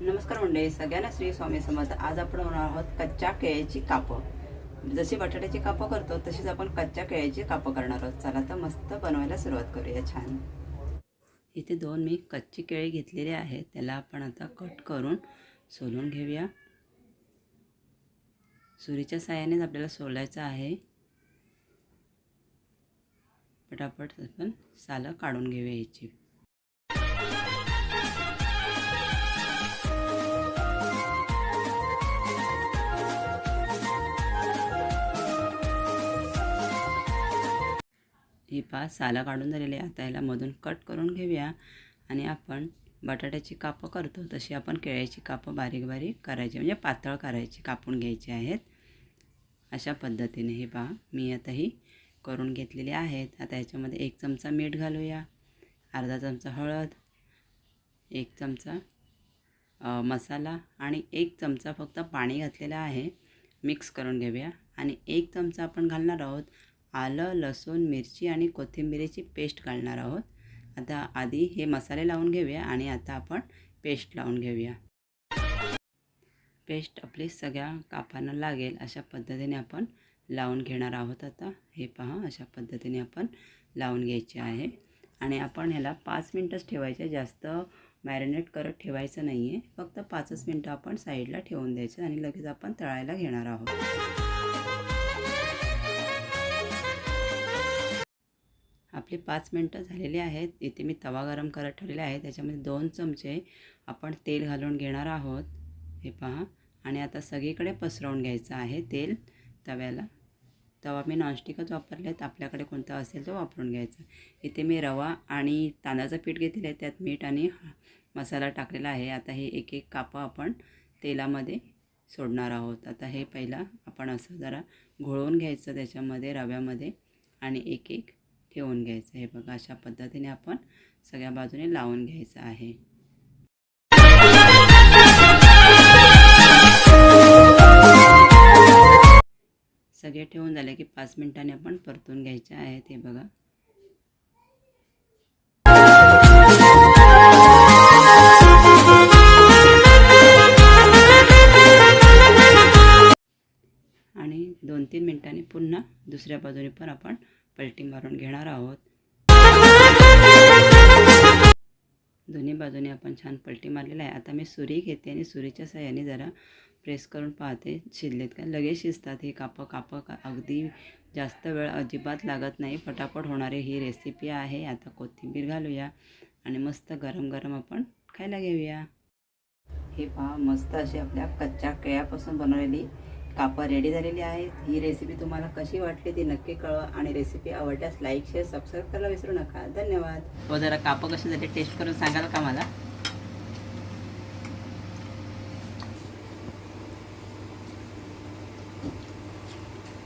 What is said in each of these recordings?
नमस्कार मंडळी, सगळ्यांना श्री स्वामी समर्थ। आज आपण बनवणार आहोत कच्च्या केळीची कापं। जशी बटाट्याची कापं करतो तशीच आपण कच्च्या केळीची कापं करणार आहोत। चला तर मस्त बनवायला सुरुवात करूया। छान इथे 2 मी कच्ची केळी घेतलेली आहेत, त्याला आपण आता कट करून सोलून घेऊया। सुरीच्या साहाय्याने आपल्याला सोलायचं आहे। पटापट आपण सालं काढून घेऊया याची। ही सालं काढून झालेली आहे। आता याला मधून कट करून घेऊया आणि आपण बटाट्याची कापं करतो तशी आपण केळीची कापं बारीक बारीक करायची, म्हणजे पातळ करायची, कापून घ्यायची आहेत। अशा पद्धतीने हे पहा मी आता ही करून घेतलेली आहेत। आता याच्यामध्ये 1 चमचा मीठ घालूया, अर्धा चमचा हळद, 1 चमचा मसाला आणि 1 चमचा फक्त पाणी घातलेलं आहे। मिक्स करून घेऊया आणि 1 चमचा आपण घालणार आहोत आलं, लसूण, मिरची आणि कोथिंबीरीची पेस्ट घालणार आहोत। आता आधी हे मसाले लावून घेऊया आणि आता आपण पेस्ट लावून घेऊया। पेस्ट आपली सगळ्या कापांना लागेल अशा पद्धतीने आपण लावून घेणार आहोत। आता हे पहा अशा पद्धतीने आपण लावून घ्यायचे आहे आणि आपण ह्याला 5 मिनिटच ठेवायचे, जास्त मॅरिनेट करत ठेवायचं नाही आहे। फक्त 5 मिनिटं आपण साईडला ठेवून द्यायचं आणि लगेच आपण तळायला घेणार आहोत। आपली 5 मिनिटं झालेली आहेत। इथे मी तवा गरम करत ठेवलेला आहे, त्याच्यामध्ये 2 चमचे आपण तेल घालून घेणार आहोत। हे पहा आणि आता सगळीकडे पसरवून घ्यायचं आहे तेल तव्याला। तवा मी नॉनस्टिकच वापरले, तर आपल्याकडे कोणता असेल तो वापरून घ्यायचा। इथे मी रवा आणि तांदळाचं पीठ घेतलेलं आहे, त्यात मीठ आणि मसाला टाकलेला आहे। आता हे एक एक कापं आपण तेलामध्ये सोडणार आहोत। आता हे पहिला आपण असं जरा घोळवून घ्यायचं त्याच्यामध्ये रव्यामध्ये आणि एक एक ठेवून घ्यायचं। हे बघा अशा पद्धतीने आपण सगळ्या बाजूने लावून घ्यायचं आहे। सगळे ठेवून झाले की 5 मिनिटांनी आपण परतून घ्यायचे आहेत। हे बघा आणि 2-3 मिनिटांनी पुन्हा दुसऱ्या बाजूने पण आपण पलटी मारून घेणार आहोत। दोन्ही बाजूने आपण छान पलटी मारलेला आहे। आता मी सुरी घेते आणि सुरीच्या साहाय्याने जरा प्रेस करून पाहते शिजलेत का। लगेच शिजतात ही कापं अगदी जास्त वेळ अजिबात लागत नाही, फटाफट होणारी ही रेसिपी आहे। आता कोथिंबीर घालूया आणि मस्त गरम गरम आपण खायला घेऊया। हे पहा मस्त अशी आपल्या कच्च्या केळ्यापासून बनवलेली कापं रेडी झालेली आहेत। ही रेसिपी तुम्हाला कशी वाटली ती नक्की कळवा आणि रेसिपी आवडल्यास लाईक, शेअर, सबस्क्राईब करायला विसरू नका। धन्यवाद। व जरा कापं कशी झाली टेस्ट करून सांगाल का मला?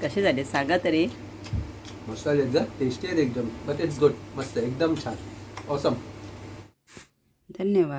कशी झाली सांगा तरी। मस्त आहे, टेस्टी आहे एकदम, बट इट्स गुड, मस्त एकदम छान, ऑसम। धन्यवाद।